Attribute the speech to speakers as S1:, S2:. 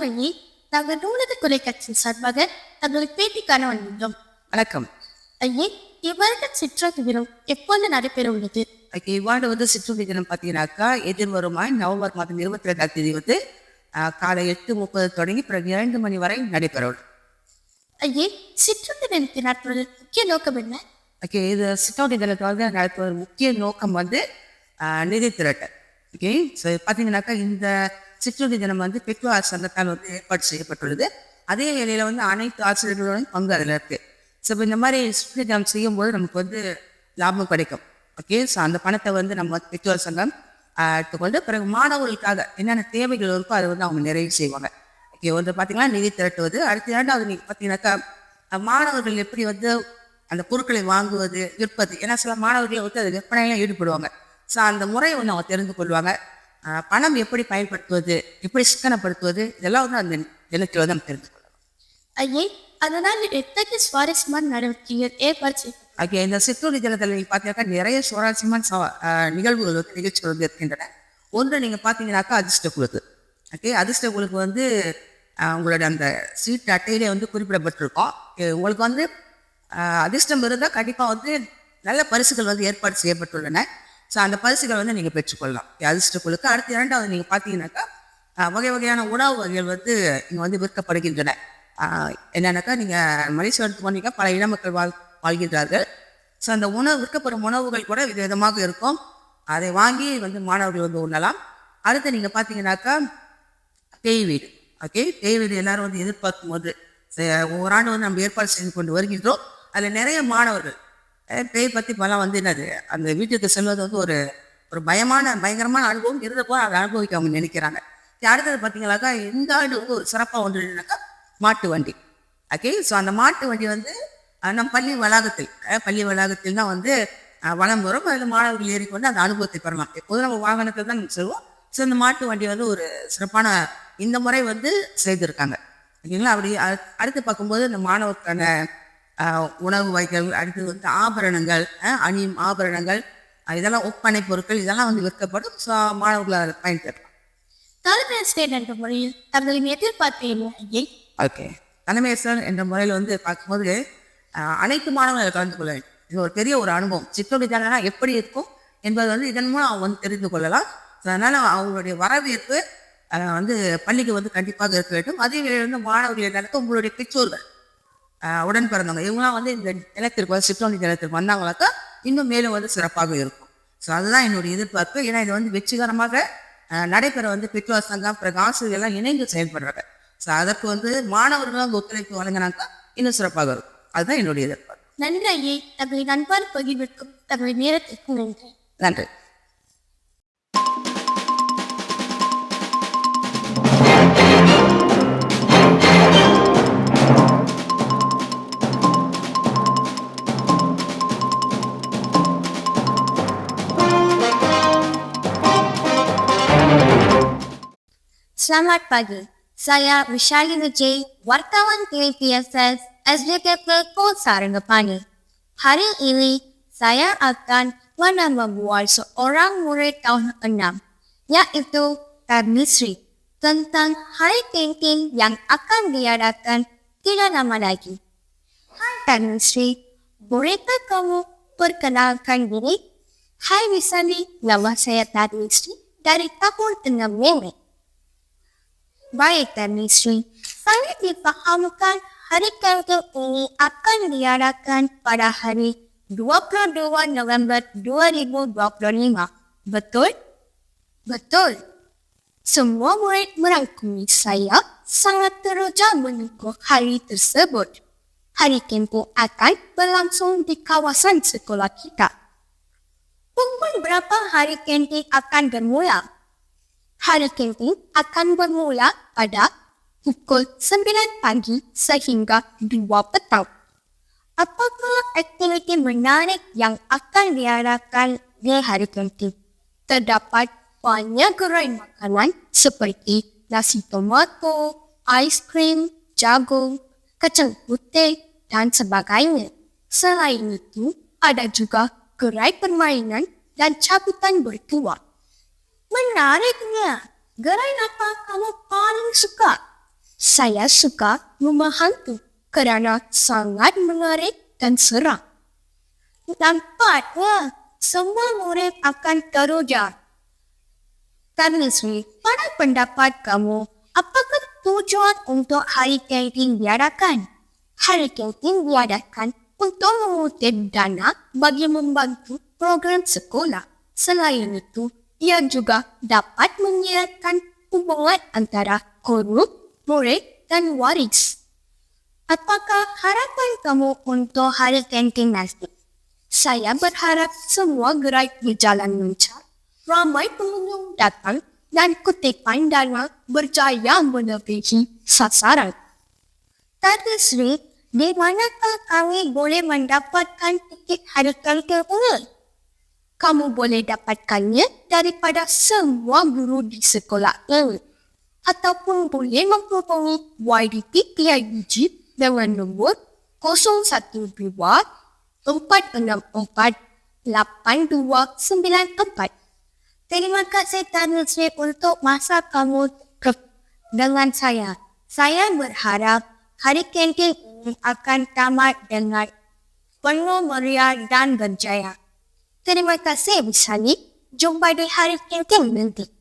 S1: வணக்கம் ஐயே. நாங்கள் நூலக தொலைக்காட்சி சார்பாக தங்களுக்கு பேட்டி காண வந்துள்ளோம்.
S2: வணக்கம்.
S1: ஐயே, இவ்வருட சிற்றோட்டு தினம் எப்போது நடைபெற உள்ளது?
S2: இவ்வாண்டு சிற்றுண்டி தினம் பார்த்தீங்கன்னாக்கா எதிர்வருமாய் நவம்பர் மாதம் 22ஆம் தேதி காலை 8:30 தொடங்கி பிறகு 2 மணி வரை நடைபெறும்.
S1: ஐயே, சிற்றோட்டு தினத்தை நடத்துவதன் முக்கிய நோக்கம் என்ன?
S2: இது சிற்றுண்டி தினத்தை நடத்துவதன் முக்கிய நோக்கம் நிதி திரட்டல். பார்த்தீங்கன்னாக்கா இந்த சிற்றுண்டி தினம் பெற்றோர் சங்கத்தால் ஏற்பாடு செய்யப்பட்டுள்ளது. அதே வேளையில் அனைத்து ஆசிரியர்களுடன் பங்கு அதில் இருக்கு. ஸோ இந்த மாதிரி சிற்றுண்டி தினம் செய்யும்போது நமக்கு லாபம் கிடைக்கும். ஸோ அந்த பணத்தை நம்ம பெற்றோர் சங்கம் எடுத்துக்கொண்டு பிறகு மாணவர்களுக்காக என்னென்ன தேவைகள் இருக்கோ அதை அவங்க நிறைவு செய்வாங்க. பார்த்தீங்கன்னா நிதி திரட்டுவது. அடுத்த இரண்டாவது நீங்கள் பார்த்தீங்கன்னாக்கா மாணவர்கள் எப்படி அந்த பொருட்களை வாங்குவது, விற்பது. ஏன்னா சில மாணவர்கள் அது விற்பனையெல்லாம் ஈடுபடுவாங்க. ஸோ அந்த முறையை அவங்க தெரிந்து கொள்வாங்க. பணம் எப்படி பயன்படுத்துவது, எப்படி சிக்கனப்படுத்துவது, இதெல்லாம் அந்த தினத்தில் நம்ம தெரிந்து கொள்ளலாம்.
S1: ஐயே, அதனால் எத்தகைய சுவாரஸ்யமான நடவடிக்கைகள் ஏற்பாடு செய்யும்?
S2: இந்த சிற்றுண்டி தினத்தில் நீங்கள் பார்த்தீங்கன்னாக்கா நிறைய சுவாரஸ்யமான நிகழ்வுகள் நிகழ்ச்சிகள் இருக்கின்றன. ஒன்று நீங்கள் பார்த்தீங்கன்னாக்கா அதிர்ஷ்ட குழுக்கு. அதிர்ஷ்ட குழுக்கு உங்களோட அந்த சீட் அட்டையிலே குறிப்பிடப்பட்டிருக்கோம். உங்களுக்கு அதிர்ஷ்டம் இருந்தால் கண்டிப்பாக நல்ல பரிசுகள் ஏற்பாடு செய்யப்பட்டுள்ளன. ஸோ அந்த பரிசுகள் நீங்கள் பெற்றுக்கொள்ளலாம் அதிர்ஷ்ட குழுக்கு. அடுத்து இரண்டாவது நீங்கள் பார்த்தீங்கன்னாக்கா வகை வகையான உணவு வகைகள் இங்கே விற்கப்படுகின்றன. என்னன்னாக்கா நீங்கள் மலேசியா எடுத்துக்கொண்டீங்க, பல இன மக்கள் வாழ்கின்றார்கள். ஸோ அந்த விற்கப்படும் உணவுகள் கூட விதவிதமாக இருக்கும். அதை வாங்கி மாணவர்கள் உண்ணலாம். அடுத்து நீங்கள் பார்த்தீங்கன்னாக்கா பேய் வீடு. பேய் வீடு எல்லாரும் எதிர்பார்க்கும் போது ஒவ்வொரு ஆண்டு நம்ம ஏற்பாடு செய்து கொண்டு வருகின்றோம். அதில் நிறைய மாணவர்கள் பேய் பற்றி இப்போலாம் என்னது அந்த வீட்டுக்கு செல்வது ஒரு பயங்கரமான அனுபவம் இருந்தப்போ அதை அனுபவிக்க அவங்க நினைக்கிறாங்க. அடுத்தது பார்த்தீங்கன்னாக்கா இந்த ஆண்டு ஒரு சிறப்பாக ஒன்றுனாக்கா மாட்டு வண்டி. ஸோ அந்த மாட்டு வண்டி நம் பள்ளி வளாகத்தில் தான் வளம் வரும். அதில் மாணவர்கள் ஏறிக்கொண்டு அந்த அனுபவத்தை பெறலாம். எப்போதும் நம்ம வாகனத்தில் தான் நம்ம செல்வோம். ஸோ இந்த மாட்டு வண்டி ஒரு சிறப்பான இந்த முறை செய்திருக்காங்க. ஓகேங்களா. அப்படி அடுத்து பார்க்கும்போது இந்த மாணவருக்கான உணவு வகைகள், அடுத்து ஆபரணங்கள், அணியும் ஆபரணங்கள், இதெல்லாம் ஒப்பனை பொருட்கள் இதெல்லாம் விற்கப்படும். ஸோ மாணவர்கள் அதை பயன்பெறலாம்.
S1: தலைமை ஆசிரியர் என்ற முறையில் தங்களின் எதிர்பார்ப்பை
S2: தலைமை ஆசிரியர் என்ற முறையில் பார்க்கும்போது அனைத்து மாணவர்கள் கலந்து கொள்ள வேண்டும். இது ஒரு பெரிய ஒரு அனுபவம். சிற்றுண்டி தானே எப்படி இருக்கும் என்பது இதன் மூலம் அவங்க தெரிந்து கொள்ளலாம். ஸோ அதனால் அவங்களுடைய வரவேற்பு பள்ளிக்கு கண்டிப்பாக இருக்க வேண்டும். அதே வேளையில் மாணவர்கள் என்னன்னா உங்களுடைய பெற்றோர்கள், உடன் பிறந்தவங்க இவங்களாம் இந்த நிலத்திற்கு சிற்றுண்டி நிலத்திற்கு வந்தாங்களாக்கா இன்னும் மேலும் சிறப்பாக இருக்கும். ஸோ அதுதான் என்னுடைய எதிர்பார்ப்பு. ஏன்னா இது வெற்றிகரமாக நடைபெற பெற்றோர் சங்கம் பிறகு ஆசிரியர்கள்லாம் இணைந்து செயல்படுறாங்க. ஸோ அதற்கு மாணவர்களும் ஒத்துழைப்பு வழங்கினாக்கா இன்னும் சிறப்பாக இருக்கும். அதுதான் என்னுடைய எதிர்பார்ப்பு.
S1: நன்றி ஐயே, தங்களின் அன்பான பகிர்விற்கும் தங்களின் நேரத்திற்கும் நன்றி.
S2: நன்றி.
S1: Selamat pagi. Saya Vishali Vijay, wartawan TVPSS SJKP Sarangapani. Hari ini saya akan membuat seorang murid tahun 6, yaitu Tarnisri, tentang hari penting yang akan diadakan tidak lama lagi. Hai Tarnisri, bolehkah kamu perkenalkan diri? Hai Vishali, nama saya Tarnisri dari tahun 6 ini. Baik Tarnisri, saya dipahamkan hari penting ini akan diadakan pada hari 22 November 2025. Betul? Betul. Semua murid merangkumi saya sangat teruja menunggu hari tersebut. Hari penting akan berlangsung di kawasan sekolah kita. Pukul berapa hari penting akan bermula? Hari penting akan bermula pada pukul 9 pagi sehingga 2 petang. Apakah aktiviti menarik yang akan diadakan di hari penting? Terdapat banyak gerai makanan seperti nasi tomato, ais krim, jagung, kacang putih, dan sebagainya. Selain itu, ada juga gerai permainan dan cabutan bertuah. Menariknya, gerai apa kamu paling suka? Saya suka rumah hantu kerana sangat menarik dan seram. Nampaknya semua murid akan teruja. Tanusri, pada pendapat kamu, apakah tujuan untuk hari camping diadakan? Hari camping diadakan untuk mengutip dana bagi membantu program sekolah. Selain itu, ia juga dapat menyehatkan hubungan antara guru, murid dan waris. Apakah harapan kamu untuk hari camping nanti? Saya berharap semua gerai berjalan lancar, ramai pengunjung datang dan kutipan dana berjaya melebihi sasaran. Tata Sri, di manakah kami boleh mendapatkan tiket hari camping ini? Kamu boleh dapatkannya daripada semua guru di sekolah ini. Ataupun boleh menghubungi YDP PIBG dengan nombor 012 464 8294. Terima kasih Tan Sri untuk masa kamu dengan saya. Saya berharap hari camping ini akan tamat dengan penuh meriah dan berjaya. Terima kasih Bisani. Jumpa di hari camping nanti.